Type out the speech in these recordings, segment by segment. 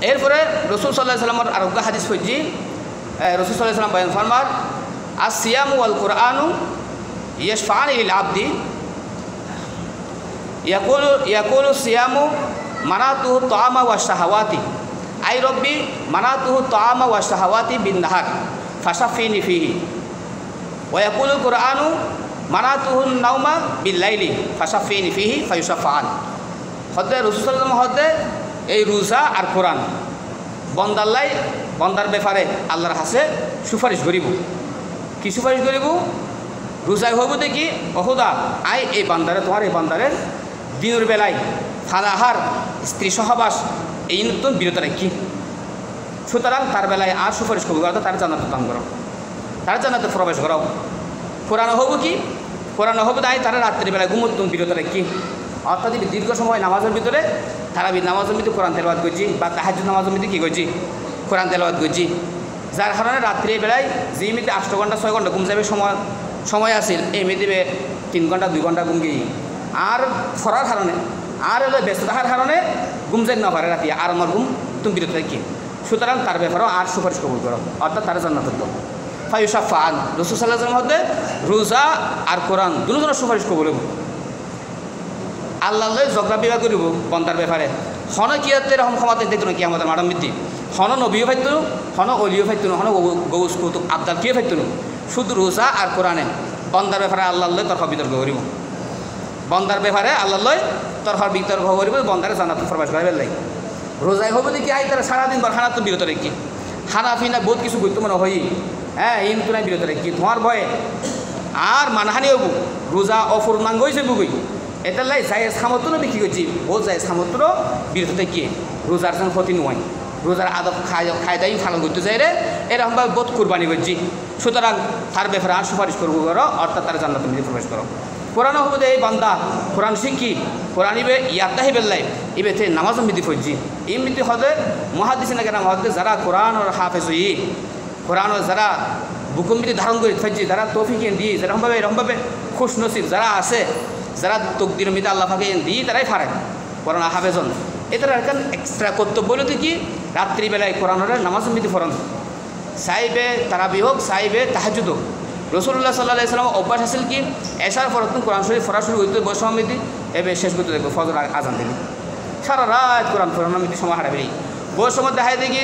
এরপরে রসুল সাল্লাল্লাহু আলাইহি ওয়াসাল্লামের আরেকটা হাদিস হইছি রসুল সাল্লাল্লাহু আলাইহি ওয়াসাল্লাম বয়ান ফরমান আসিয়ামু ওয়াল কুরআনু ইয়াশফাআনি লিল আবদি ইয়াকুলু সিয়ামু মানাতুহু তাআমা ওয়া শাহাওয়াতি আই রব্বি মানাতুহু তাআমা ওয়া শাহাওয়াতি বিন নাহার ফাশাফিনি ফিহি ওয়া ইয়াকুলু কুরআনু মানাতুহু নাওমা বিল লাইলি ফাশাফিনি ফিহি ফায়ুশাফাআন। হদ্দে রসুল সাল্লাল্লাহু আলাইহি ওয়াসাল্লাম হদ্দে এই রোজা আর কোরআন বন্দার ব্যাপারে আল্লাহর কাছে সুপারিশ করিব। কি সুপারিশ করিব? রোজায় হইব দেখি অহুদা আই এই বান্দারে তোমার এই বান্দারের দিনের বেলায় ফানাহার স্ত্রী সহবাস এই নতুন বিরত রাখি, সুতরাং তার বেলায় আর সুপারিশ করবো তার জান্নাত দান করো, তার জান্নাতে প্রবেশ করাও। কোরআন হব কি? কোরআন হব তাই তারা রাত্রিবেলায় ঘুমোতুন বিরত রাখি, অর্থাৎ দীর্ঘ সময় নামাজের ভিতরে তারাবি নামাজের ভিতরে কোরআন তেলাওয়াত করছি বা তাহাজ্জুদ নামাজের ভিতরে কী করছি? কোরআন তেলাওয়াত করছি। যার কারণে রাত্রিবেলায় যে মিনিটে 8 ঘন্টা 6 ঘন্টা ঘুম যাবে সময় আসিল এই মিনিটে 3 ঘন্টা 2 ঘন্টা ঘুম গিয়ে আর ফরার কারণে আর হলো ব্যস্ত থাকার কারণে ঘুম যাই না পারে রাতে আর আমার ঘুম তুমি বিরত রাখি, সুতরাং তার ব্যাপারেও আর সুপারিশ কবুল করো, অর্থাৎ তারা জান্নাত দাও। ফায়ুশাফাআন রাসূল সাল্লাল্লাহু আলাইহি ওয়াসাল্লামের মধ্যে রোজা আর কোরআন দুজনের সুপারিশ কবুল হইব। আল্লাহ ঝগড়া বিবাহ করিব বন্দার ব্যাপারে হন কিয়াতে এরকম ক্ষমাতে দেখতো না কি আমাদের মাডাম বৃদ্ধি হন নবীও ফাইতো হন অলিও ফাইতো হন গৌস কৌতুক আবদাল কিয়ে ফাইতো শুধু রোজা আর কোরআনে বন্দার ব্যাপারে আল্লাহ তর্ক বিতর্ক করিব। বন্দার ব্যাপারে আল্লাহ তর্ক বিতর্ক করিব, বন্দারে জান্নাত প্রবেশ করাইবার লাগে। রোজায় হবো দেখি আই তারা সারাদিন বার খানা তো বিরত রেখি, খানা পিনা বহুত কিছু করতো মনে হই হ্যাঁ ইনতু নাই বিরত রেখি তোমার ভয়ে আর মানহানি হবো রোজা অপূর্ণাঙ্গ হয়েছে বুগুই এটার লাই জায়েজ সামর্থ্য বিক্রি করছি ও জায়েজ সামর্থ্য বিরত থেকে রোজার যেন ক্ষতি নয়, রোজার আদব খায়দাই ফালন করতে চাই রে এরকমভাবে বোধ কুরবানি করছি, সুতরাং তার ব্যাপারে আর সুপারিশ করবো করো, অর্থাৎ তার জান্নাতের মধ্যে প্রবেশ করো। কোরআন হবে এই বান্দা কোরআন শিখি কোরআন ইবে ইয়াদাহি বেল্লাই ইবে তে নামাজ মিদি ফজি ইমিতি হদে মুহাদ্দিস না কেন হদে যারা কোরআন আর হাফেজ হই কোরআন যারা বুকুমিতি ধারণ করে ফজি যারা তৌফিক দি যেরকমভাবে এরকমভাবে খুশ নসিব যারা আছে যারা তকদির মিদে আল্লাহ পাকে দিই তারাই ফারেন কোরআন হাফেজন এটার এখন এক্সট্রা কর্তব্য বলে কি রাত্রিবেলায় কোরআনের নামাজ মিদি ফরন সাইবে তারাবি হোক সাইবে তাহাজ্জুদ হোক। রাসূলুল্লাহ সাল্লাল্লাহু আলাইহি ওয়াসাল্লাম অভ্যাস আছিল কি এশার ফরতুন কোরআন শরীফ পড়া শুরু হইতে বসা মিদি এবে শেষ করতে দেখবো ফজর আজান দিলি সারা রাত কোরআন পড়ানোর মিদি সময় হারাবে বই সময় দেখাই দেখি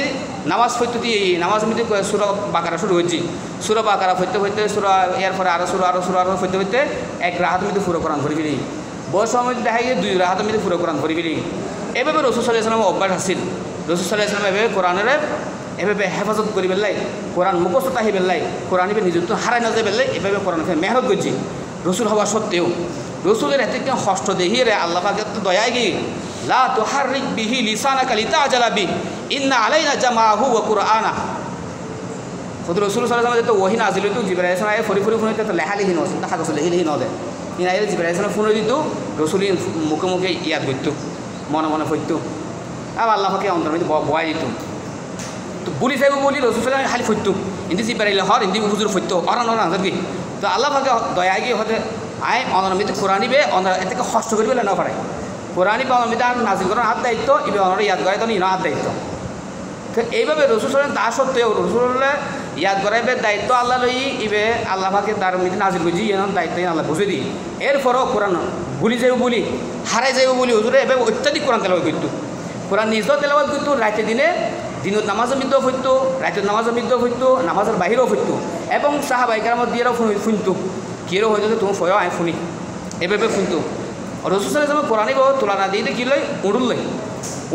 নামাজ পড়তে দিয়ে নামাজ মিদি সূরা বাকারা শুরু হয়েছি সূরা বাকারা পড়তে পড়তে সূরা এর পরে আরো সূরা পড়তে পড়তে এক রাহাত মিদি পুরো কোরআন পড়ি ফেলি বই সময় দেখাই 2 রাহাত মিদি পুরো কোরআন পড়ি ফেলি। এভাবে রাসূল সাল্লাল্লাহু আলাইহি ওয়াসাল্লাম অভ্যাস আছিল, রাসূল সাল্লাল্লাহু আলাইহি ওয়াসাল্লাম এভাবে কোরআনের এভাবে হেফাজত করি বেলাই কোরআন মুখস্থ তাহি বেলাই কোরআন এবার নিজত্ব হারাই না যায় বেলাই এভাবে কোরআন মেহনত করছি। রসুল হওয়া সত্ত্বেও রসুলের এতে কেন কষ্ট দেখি রে আল্লাহ পাকের তো দয়া গিয়ে লা তুহাররিক বিহি লিসানাকা লিতাআজালা বি ইন্না আলাইনা জামাআহু ওয়া কুরআনা। খুদ রসুল সাল্লাল্লাহু আলাইহি ওয়াসাল্লাম ওয়াহি নাজিল হইতো জিবরাইল আলাইহিস সালাম ফরি হইতো তো লেখালেখি নয় দেখা গেছে লেখালেখি নয় ইন আইলে জিবরাইল আলাইহিস সালাম ফোন দিত রসুল মুখে মুখে ইয়াদ করতো মনে মনে পড়তো আর আল্লাহ পাকে অন্তর মধ্যে বয় দিত তো বলি সাহেব বলি রসুল সাল্লাল্লাহু খালি ফইতো ইন্দি জিবরাইল হর ইন্দি হুজুর ফইতো অরান কি তো আল্লাহ পাকে দয়া গিয়ে হতে আয় অনমিতে কোরআনিবে এতে কষ্ট করি বলে না পারে কোরআনি বা অনমিতে আর নাজিল করার হাত দায়িত্ব ইবে অনর ইয়াদ করাই তো ইনো হাত দায়িত্ব। তো এইভাবে রসুল সাল্লাল্লাহু তা সত্ত্বেও রসুল্লাহ ইয়াদ করাইবে দায়িত্ব আল্লাহ লই ইবে আল্লাহ পাকে তার মিতে নাজিল করছি এন দায়িত্ব আল্লাহ বুঝে দিই এরপরও কোরআন ভুলি যাইব বলি হারাই যাইব বলি হুজুরে এভাবে অত্যাধিক কোরআন তেলাওয়াত করতো কোরআন নিজেও তেলাওয়াত করতো রাতে দিনত নামাজের মধ্যেও ফুটতো রাতের নামাজের মধ্যেও ফুটতো নামাজের বাহিরেও ফুটতো এবং সাহাবাইকার মধ্যে এরাও শুনতো কেউ হয়তো তুমি ফয় আমি শুনি এভাবে শুনতো। রসুল সাল্লাল্লাহু আলাইহি ওয়াসাল্লাম কোরআনিব তোলা না দিয়ে কি লই উড়ুল লই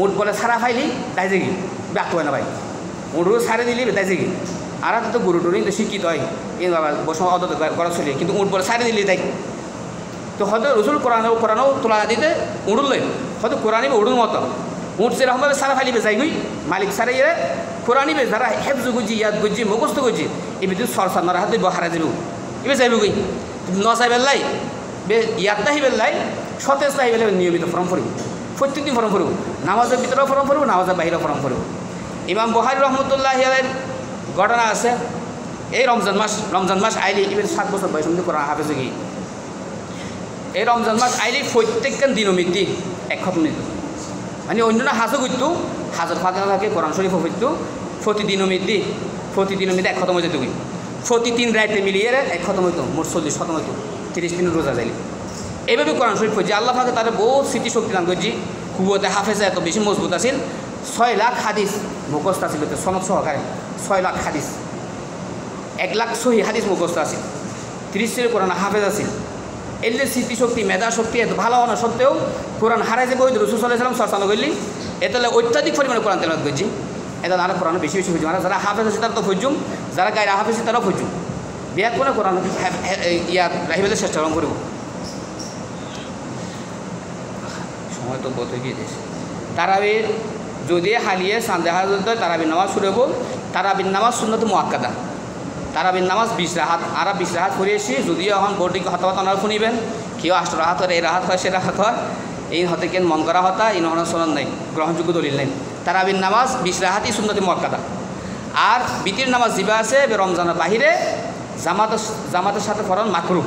উঠ বলে সারা ফাইলি তাই যাগি ব্যাক হয় না ভাই উড়ু সারে দিলি তাই যাগি আর তো গুরু টুরি তো শিক্ষিত হয় এই বাবা বসে অত করা চলি কিন্তু উঠ বলে সারে দিলি তাই তো হয়তো রসুল কোরআনও তোলা না দিতে উড়ুল লই হয়তো কোরআনিব উড়ুর মতো উঠ সেরকমভাবে সারা ফাইলিবে যাই গুই মালিক সারা ইয়ে কোরআনিবে যারা হেফজ গুজি ইয়াদ গুজি মুখস্থ গুজি এই ভিতরে সরসার নরা হাতে হারা যাবো এবার যাইব গুই নচাই বেলাই ইয়াদ তাহি বেলাই সতেজ তাহি বেলে নিয়মিত ফর্ম ফুরব প্রত্যেকদিন ফর্ম ফুরব নামাজের ভিতরেও ফর্ম ফুরব নামাজের বাহিরেও ফর্ম ফুরব। ইমাম বুখারী রাহমাতুল্লাহি আলাইহির ঘটনা আছে এই রমজান মাস আইলি এবার 7 বছর বয়স মধ্যে কোরআন হাফেজ গিয়ে এই রমজান মাস আইলি প্রত্যেকদিন দিনমিতি এক খতম নিত মানে অন্য না হাসো করতো হাজার ফাঁকে ফাঁকে কোরআন শরীফ হইতো প্রতিদিন এক খতম হয়ে যেত প্রতি 3 রাইতে মিলিয়ে এক খতম হইতো, মোট 40 খতম হইতো 30 দিন রোজা যাইলে। এইভাবে কোরআন শরীফ পড়ছি আল্লাহ পাকে তাদের বহুত স্মৃতিশক্তি দান করছি। কুবতে হাফেজা এত বেশি মজবুত আছিল, 6 লাখ হাদিস মুখস্থ আছিল সনদ সহকারে, 6 লাখ হাদিস, 1 লাখ সহি হাদিস মুখস্থ আছিল, 30 কোরআন হাফেজ আছিল। এলে স্মৃতিশক্তি মেধা শক্তি এত ভালো হওয়া সত্ত্বেও কোরআন হারাই যে বই রসুল সাল্লাল্লাহু আলাইহি ওয়াসাল্লাম চর্চা করলি, এতালে অত্যাধিক পরিমাণে কোরআন তেলাওয়াত করছি। এটা আরো কোরআন বেশি বেশি ফুজুম, আর যারা হাফেজ আছে তারা তো ফুজুম, যারা গায়ে হাফেজ আছে তারাও ফুজুম। বিয়াত করে কোরআন রাহিবেদের চেষ্টা করব। সময় তো বোধ হয়ে গিয়েছে। তারাবির যদি হালিয়ে সান্দেহা তারাবির নামাজ শুরু হবো। তারাবির নামাজ সুন্নত মুআক্কাদা। তারাবির নামাজ 20 রাহাত, আর 20 রাহাত করিয়েছি। যদিও এখন বোর্ডিকে হতাহত ওনারা শুনিবেন, কেউ 8 রাহাত হয়, এই রাহাত হয়, সে রাহাত হয়, এই হতে কেন মন করা হতা এই নহন সনদ নেই, গ্রহণযোগ্য দলিল নেই। তারাবির নামাজ 20 রাহাতই সুন্নতি মুআক্কাদা। আর বিতির নামাজ জিবা আছে রমজানের বাহিরে জামাতের সাথে ফরন মাকরু।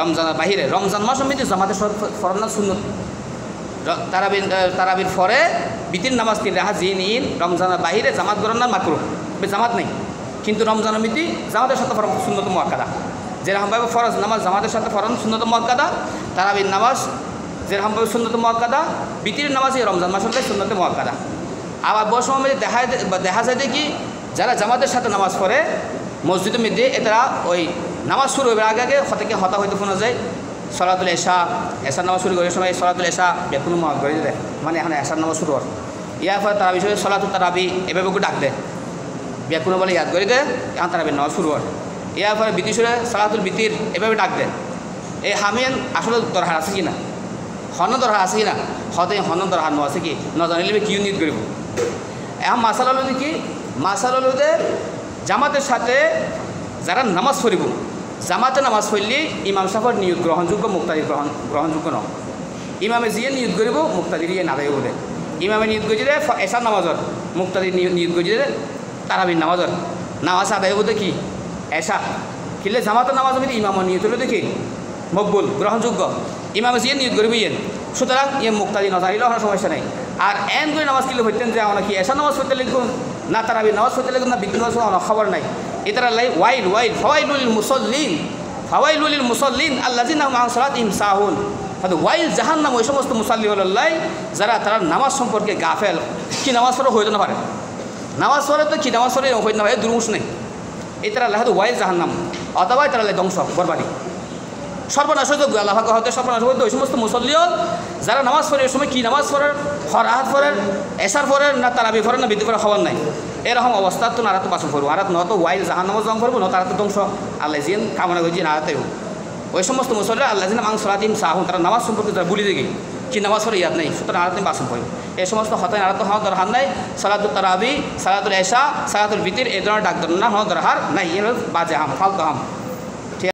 রমজানের বাহিরে রমজান মাস সমিতি জামাতের ফরন না সুন্নত। তারাবির পরে বিতির নামাজ 3 রাহাত যে নিন রমজানের বাহিরে জামাত গরম না মাকরু, জামাত নেই, কিন্তু রমজানের মিতি জামাতের সাথে ফরন সুন্নত মুআক্কাদা। যেরকমভাবে ফরজ নামাজ জামাতের সাথে ফরন সুন্নত মুআক্কাদা, তারাবির নামাজ যেরকমভাবে সুন্নত মুআক্কাদা, বিতির নামাজ এই রমজান মাস হলে সুন্নত মুআক্কাদা। আবার বসমে দেখা যায় কি যারা জামাতের সাথে নামাজ পড়ে মসজিদের মধ্যে এরা ওই নামাজ শুরু হবার আগে আগে হতে হতা হইতে শোনা যায় সলাতুল এশার নামাজ শুরু করার সময় সলাতুল এশা বেকুনো মত করে দেয়, মানে এখন এশার নামাজ শুরু হয়। ইয়ার ফলে তারা বিষয়ে সলাতুল তারাবি এভাবে ডাক দেয়, বেকুনো বলে ইয়াদ করে দেয়, এখন তারাবির নামাজ শুরু হয়। ইয়ার ফলে বিতিশুরে সলাতুল বিতির এভাবে ডাক দেয়। এই হামিয়ান আসলে দরকার আছে কি না, হন দরকার আছে কি না, হতে হন দরকার ন আছে কি ন জানিলে কি নিয়ত করব। এখন মাসাল হলো কি, মাসাল হলো যে জামাতের সাথে যারা নামাজ পড়িব, জামাতে নামাজ পড়লে ইমাম সাহেবের নিয়ত গ্রহণযোগ্য, মুক্তাদির গ্রহণযোগ্য নয়। ইমামে যিয়ে নিয়ত করব মুক্তাদির ইয়ে নাদাই বোধে। ইমামে নিয়ত করে এশার নামাজর, মুক্তাদির নিয়ত করে তারাবির নামাজর, নামাজ আদায় বোধে কি এশা। কিনলে জামাতের নামাজ আমি ইমামের নিয়ত হলো দেখি মকবুল গ্রহণযোগ্য, ইমামে যিয়ে নিয়ত করবি ইয়েন, সুতরাং ইয়ে মুক্তাদি না জানিলেও কোনো সমস্যা নেই। আর এন করে নামাজ কিনলে হইতেন যে আমরা কি এশার নামাজ পড়তে লিখুন না তারাবির নামাজ পড়তে লিখুন না বিদ্যুৎ নামাজ আমার খবর নাই। এটারা লাই ফাওয়াইলুল মুসাল্লিন আল্লাযিনা হুম আন সালাতিহিম সাহুন। ওয়াইল জাহান্নাম, ওই সমস্ত মুসাল্লি হল্লাই যারা তারা নামাজ সম্পর্কে গাফেল, কি নামাজ পড়া হইতে না পারে, নামাজ পড়ে তো কি নামাজ পড়ে হইতে না পারে, দুর্মুষ নেই। এটারা লাই ওয়াইল জাহান্নাম, অথবা তারা লাই ধ্বংস বরবাদি সর্বনাশ হইতে আল্লাহ হতে সর্বনাশ হইতে ওই সমস্ত মুসল্লিও যারা নামাজ পড়ে ওই সময় কি নামাজ পড়েন, হরাহাত পড়েন, এশার পড়েন না তারাবি পড়েন না বিদ্যুৎ পড়ার খবর নাই। এরকম অবস্থা তো নারা তো বাসন করবো, আর নত ওয়াইল জাহান নামাজ জং করবো, ন তারা তো ধ্বংস আল্লাহ জিন কামনা করছি নারাতেও। ওই সমস্ত মুসল্লি আল্লাহ জিন আং সলাতিম সাহুন, তারা নামাজ সম্পর্কে তারা বলি দেখি কি নামাজ পড়ে ইয়াদ নেই, সুতরাং আরাতে বাসন পড়বে। এই সমস্ত হতায় নারাত হওয়া দরকার নাই। সালাতুল তারাবি, সালাতুল এশা, সালাতুল বিতির এই ধরনের ডাক না হওয়া দরকার নাই, এর বাজে হাম ফালতু হাম।